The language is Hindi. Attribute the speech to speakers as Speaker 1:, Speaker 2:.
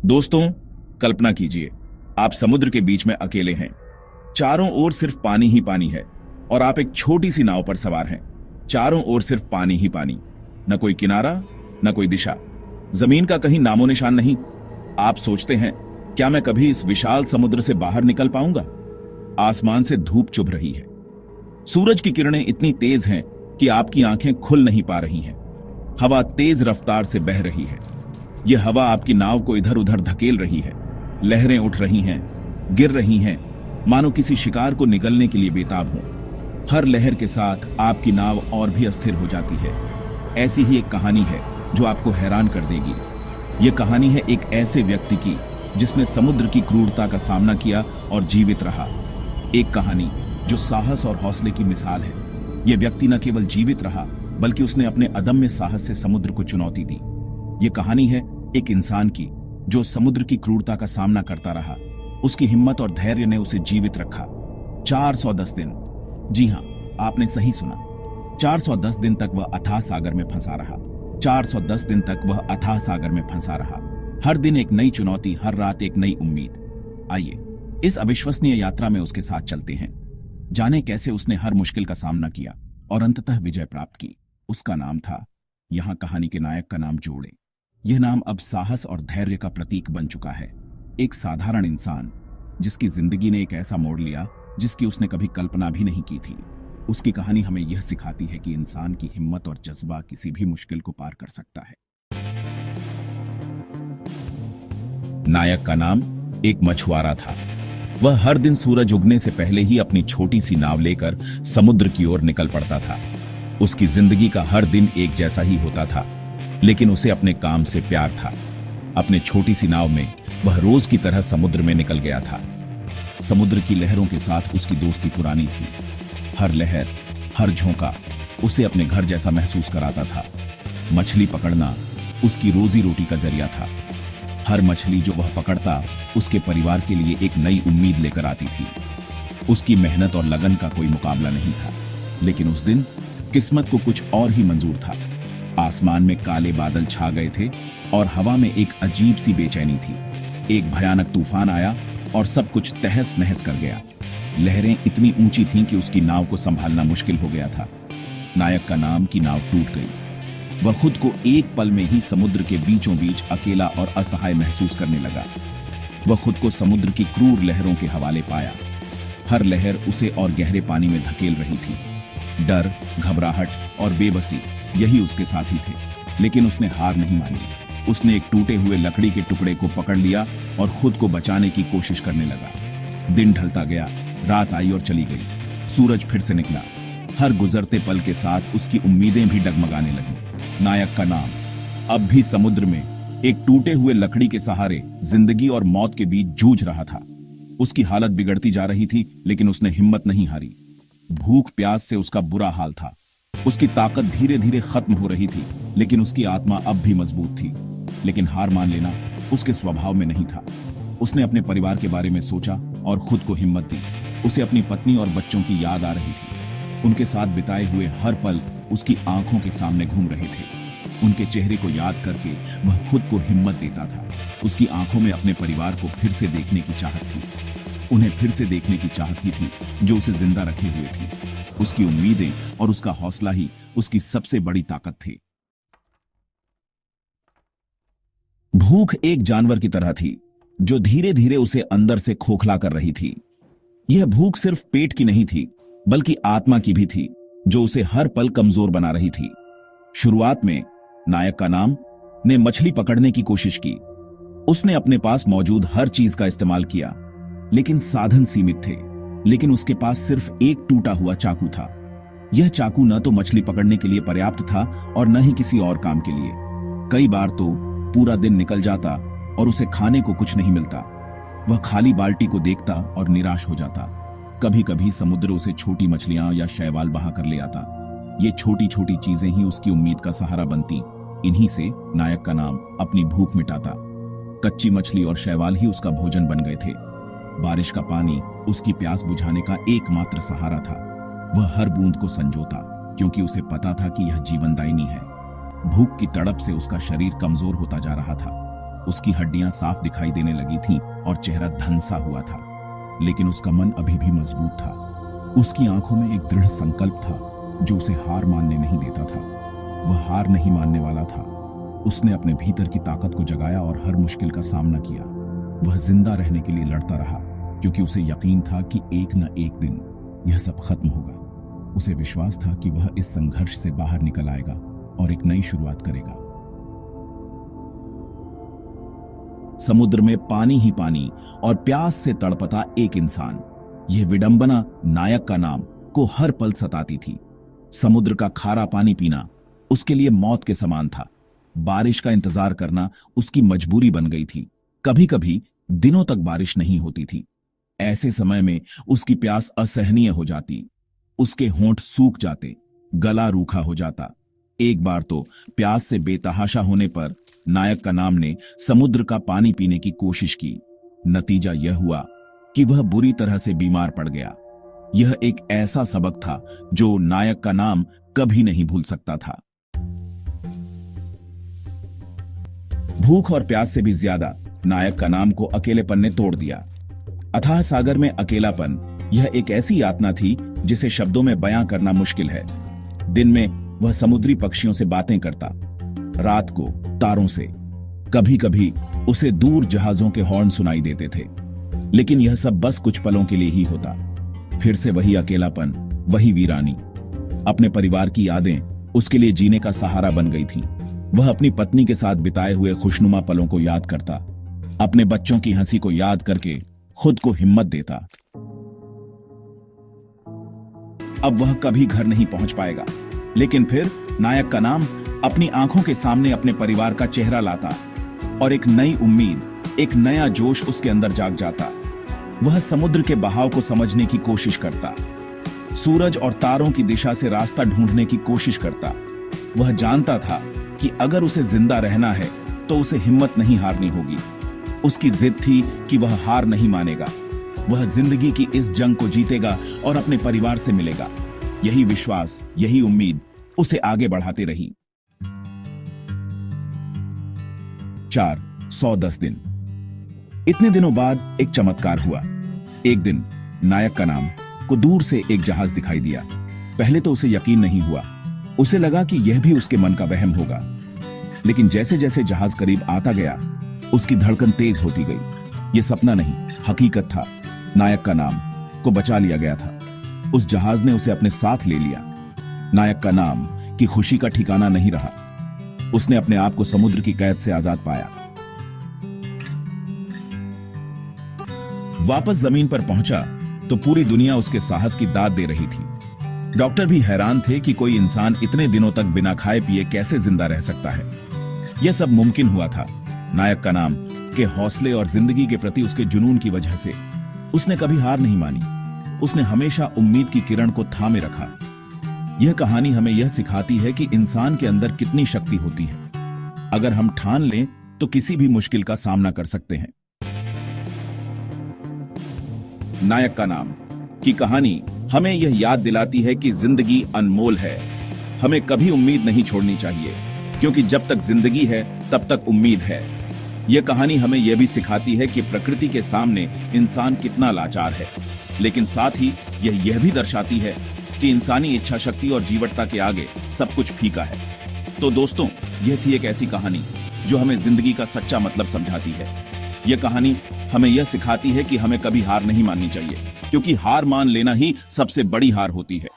Speaker 1: दोस्तों, कल्पना कीजिए आप समुद्र के बीच में अकेले हैं। चारों ओर सिर्फ पानी ही पानी है और आप एक छोटी सी नाव पर सवार हैं। चारों ओर सिर्फ पानी ही पानी, न कोई किनारा न कोई दिशा, जमीन का कहीं नामो निशान नहीं। आप सोचते हैं, क्या मैं कभी इस विशाल समुद्र से बाहर निकल पाऊंगा? आसमान से धूप चुभ रही है, सूरज की किरणें इतनी तेज हैं कि आपकी आंखें खुल नहीं पा रही हैं। हवा तेज रफ्तार से बह रही है। यह हवा आपकी नाव को इधर उधर धकेल रही है। लहरें उठ रही हैं, गिर रही हैं, मानो किसी शिकार को निगलने के लिए बेताब हो। हर लहर के साथ आपकी नाव और भी अस्थिर हो जाती है। ऐसी ही एक कहानी है जो आपको हैरान कर देगी। यह कहानी है एक ऐसे व्यक्ति की जिसने समुद्र की क्रूरता का सामना किया और जीवित रहा। एक कहानी जो साहस और हौसले की मिसाल है। यह व्यक्ति न केवल जीवित रहा, बल्कि उसने अपने अदम्य साहस से समुद्र को चुनौती दी। यह कहानी है एक इंसान की जो समुद्र की क्रूरता का सामना करता रहा। उसकी हिम्मत और धैर्य ने उसे जीवित रखा। 410 दिन, जी हां, आपने सही सुना, 410 दिन तक वह अथाह सागर में फंसा रहा। 410 दिन तक वह अथाह सागर में फंसा रहा। हर दिन एक नई चुनौती, हर रात एक नई उम्मीद। आइए इस अविश्वसनीय यात्रा में उसके साथ चलते हैं। जाने कैसे उसने हर मुश्किल का सामना किया और अंततः विजय प्राप्त की। उसका नाम था, यहां कहानी के नायक का नाम जोड़े। यह नाम अब साहस और धैर्य का प्रतीक बन चुका है। एक साधारण इंसान जिसकी जिंदगी ने एक ऐसा मोड़ लिया जिसकी उसने कभी कल्पना भी नहीं की थी। उसकी कहानी हमें यह सिखाती है कि इंसान की हिम्मत और जज्बा किसी भी मुश्किल को पार कर सकता है। नायक का नाम एक मछुआरा था। वह हर दिन सूरज उगने से पहले ही अपनी छोटी सी नाव लेकर समुद्र की ओर निकल पड़ता था। उसकी जिंदगी का हर दिन एक जैसा ही होता था, लेकिन उसे अपने काम से प्यार था। अपने छोटी सी नाव में वह रोज की तरह समुद्र में निकल गया था। समुद्र की लहरों के साथ उसकी दोस्ती पुरानी थी। हर लहर, हर झोंका उसे अपने घर जैसा महसूस कराता था। मछली पकड़ना उसकी रोजी रोटी का जरिया था। हर मछली जो वह पकड़ता उसके परिवार के लिए एक नई उम्मीद लेकर आती थी। उसकी मेहनत और लगन का कोई मुकाबला नहीं था। लेकिन उस दिन किस्मत को कुछ और ही मंजूर था। आसमान में काले बादल छा गए थे और हवा में एक अजीब सी बेचैनी थी। एक भयानक तूफान आया और सब कुछ तहस नहस कर गया। लहरें इतनी ऊंची थीं कि उसकी नाव को संभालना मुश्किल हो गया था। नायक का नाम की नाव टूट गई। वह खुद को एक पल में ही समुद्र के बीचों बीच अकेला और असहाय महसूस करने लगा। वह खुद को समुद्र की क्रूर लहरों के हवाले पाया। हर लहर उसे और गहरे पानी में धकेल रही थी। डर, घबराहट और बेबसी यही उसके साथी थे। लेकिन उसने हार नहीं मानी। उसने एक टूटे हुए लकड़ी के टुकड़े को पकड़ लिया और खुद को बचाने की कोशिश करने लगा। दिन ढलता गया, रात आई और चली गई। सूरज फिर से निकला। हर गुजरते पल के साथ उसकी उम्मीदें भी डगमगाने लगी। नायक का नाम अब भी समुद्र में एक टूटे हुए लकड़ी के सहारे जिंदगी और मौत के बीच जूझ रहा था। उसकी हालत बिगड़ती जा रही थी, लेकिन उसने हिम्मत नहीं हारी। भूख प्यास से उसका बुरा हाल था। उसकी ताकत धीरे धीरे खत्म हो रही थी, लेकिन उसकी आत्मा अब भी मजबूत थी। लेकिन हार मान लेना उसके स्वभाव में नहीं था। उसने अपने परिवार के बारे में सोचा और खुद को हिम्मत दी। उसे अपनी पत्नी और बच्चों की याद आ रही थी। उनके साथ बिताए हुए हर पल उसकी आंखों के सामने घूम रहे थे। उनके चेहरे को याद करके वह खुद को हिम्मत देता था। उसकी आंखों में अपने परिवार को फिर से देखने की चाहत थी। उन्हें फिर से देखने की चाहत ही थी जो उसे जिंदा रखे हुए थी। उसकी उम्मीदें और उसका हौसला ही उसकी सबसे बड़ी ताकत थी। भूख एक जानवर की तरह थी जो धीरे धीरे उसे अंदर से खोखला कर रही थी। यह भूख सिर्फ पेट की नहीं थी, बल्कि आत्मा की भी थी, जो उसे हर पल कमजोर बना रही थी। शुरुआत में नायक का नाम ने मछली पकड़ने की कोशिश की। उसने अपने पास मौजूद हर चीज का इस्तेमाल किया, लेकिन साधन सीमित थे। लेकिन उसके पास सिर्फ एक टूटा हुआ चाकू था। यह चाकू न तो मछली पकड़ने के लिए पर्याप्त था और न ही किसी और काम के लिए। कई बार तो पूरा दिन निकल जाता और उसे खाने को कुछ नहीं मिलता। वह खाली बाल्टी को देखता और निराश हो जाता। कभी कभी समुद्र उसे छोटी मछलियां या शैवाल बहा कर ले आता। ये छोटी छोटी चीजें ही उसकी उम्मीद का सहारा बनती। इन्हीं से नायक का नाम अपनी भूख मिटाता। कच्ची मछली और शैवाल ही उसका भोजन बन गए थे। बारिश का पानी उसकी प्यास बुझाने का एकमात्र सहारा था। वह हर बूंद को संजोता, क्योंकि उसे पता था कि यह जीवनदायिनी है। भूख की तड़प से उसका शरीर कमजोर होता जा रहा था। उसकी हड्डियां साफ दिखाई देने लगी थीं और चेहरा धंसा हुआ था, लेकिन उसका मन अभी भी मजबूत था। उसकी आंखों में एक दृढ़ संकल्प था जो उसे हार मानने नहीं देता था। वह हार नहीं मानने वाला था। उसने अपने भीतर की ताकत को जगाया और हर मुश्किल का सामना किया। वह जिंदा रहने के लिए लड़ता रहा, क्योंकि उसे यकीन था कि एक न एक दिन यह सब खत्म होगा। उसे विश्वास था कि वह इस संघर्ष से बाहर निकल आएगा और एक नई शुरुआत करेगा। समुद्र में पानी ही पानी और प्यास से तड़पता एक इंसान, यह विडंबना नायक का नाम को हर पल सताती थी। समुद्र का खारा पानी पीना उसके लिए मौत के समान था। बारिश का इंतजार करना उसकी मजबूरी बन गई थी। कभी कभी दिनों तक बारिश नहीं होती थी। ऐसे समय में उसकी प्यास असहनीय हो जाती। उसके होंठ सूख जाते, गला रूखा हो जाता। एक बार तो प्यास से बेतहाशा होने पर नायक का नाम ने समुद्र का पानी पीने की कोशिश की। नतीजा यह हुआ कि वह बुरी तरह से बीमार पड़ गया। यह एक ऐसा सबक था जो नायक का नाम कभी नहीं भूल सकता था। भूख और प्यास से भी ज्यादा नायक का नाम को अकेलेपन ने तोड़ दिया। अथाह सागर में अकेलापन यह एक ऐसी यातना थी जिसे शब्दों में बयां करना मुश्किल है। दिन में वह समुद्री पक्षियों से बातें करता, रात को तारों से। कभी कभी उसे दूर जहाजों के हॉर्न सुनाई देते थे, लेकिन यह सब बस कुछ पलों के लिए ही होता। फिर से वही अकेलापन, वही वीरानी। अपने परिवार की यादें उसके लिए जीने का सहारा बन गई थीं। वह अपनी पत्नी के साथ बिताए हुए खुशनुमा पलों को याद करता, अपने बच्चों की हंसी को याद करके खुद को हिम्मत देता। अब वह कभी घर नहीं पहुंच पाएगा, लेकिन फिर नायक का नाम अपनी आंखों के सामने अपने परिवार का चेहरा लाता और एक नई उम्मीद, एक नया जोश उसके अंदर जाग जाता। वह समुद्र के बहाव को समझने की कोशिश करता, सूरज और तारों की दिशा से रास्ता ढूंढने की कोशिश करता। वह जानता था कि अगर उसे जिंदा रहना है तो उसे हिम्मत नहीं हारनी होगी। उसकी जिद थी कि वह हार नहीं मानेगा। वह जिंदगी की इस जंग को जीतेगा और अपने परिवार से मिलेगा। यही विश्वास, यही उम्मीद उसे आगे बढ़ाते रही। 410 दिन। इतने दिनों बाद एक चमत्कार हुआ। एक दिन नायक का नाम को दूर से एक जहाज दिखाई दिया। पहले तो उसे यकीन नहीं हुआ। उसे लगा कि यह भी उसके मन का वहम होगा, लेकिन जैसे जैसे जहाज करीब आता गया उसकी धड़कन तेज होती गई। यह सपना नहीं, हकीकत था। नायक का नाम को बचा लिया गया था। उस जहाज ने उसे अपने साथ ले लिया। नायक का नाम की खुशी का ठिकाना नहीं रहा। उसने अपने आप को समुद्र की कैद से आजाद पाया। वापस जमीन पर पहुंचा तो पूरी दुनिया उसके साहस की दाद दे रही थी। डॉक्टर भी हैरान थे कि कोई इंसान इतने दिनों तक बिना खाए पिए कैसे जिंदा रह सकता है। यह सब मुमकिन हुआ था नायक का नाम के हौसले और जिंदगी के प्रति उसके जुनून की वजह से। उसने कभी हार नहीं मानी। उसने हमेशा उम्मीद की किरण को थामे रखा। यह कहानी हमें यह सिखाती है कि इंसान के अंदर कितनी शक्ति होती है। अगर हम ठान लें तो किसी भी मुश्किल का सामना कर सकते हैं। नायक का नाम की कहानी हमें यह याद दिलाती है कि जिंदगी अनमोल है। हमें कभी उम्मीद नहीं छोड़नी चाहिए, क्योंकि जब तक जिंदगी है तब तक उम्मीद है। यह कहानी हमें यह भी सिखाती है कि प्रकृति के सामने इंसान कितना लाचार है, लेकिन साथ ही यह भी दर्शाती है कि इंसानी इच्छा शक्ति और जीवटता के आगे सब कुछ फीका है। तो दोस्तों, यह थी एक ऐसी कहानी जो हमें जिंदगी का सच्चा मतलब समझाती है। यह कहानी हमें यह सिखाती है कि हमें कभी हार नहीं माननी चाहिए, क्योंकि हार मान लेना ही सबसे बड़ी हार होती है।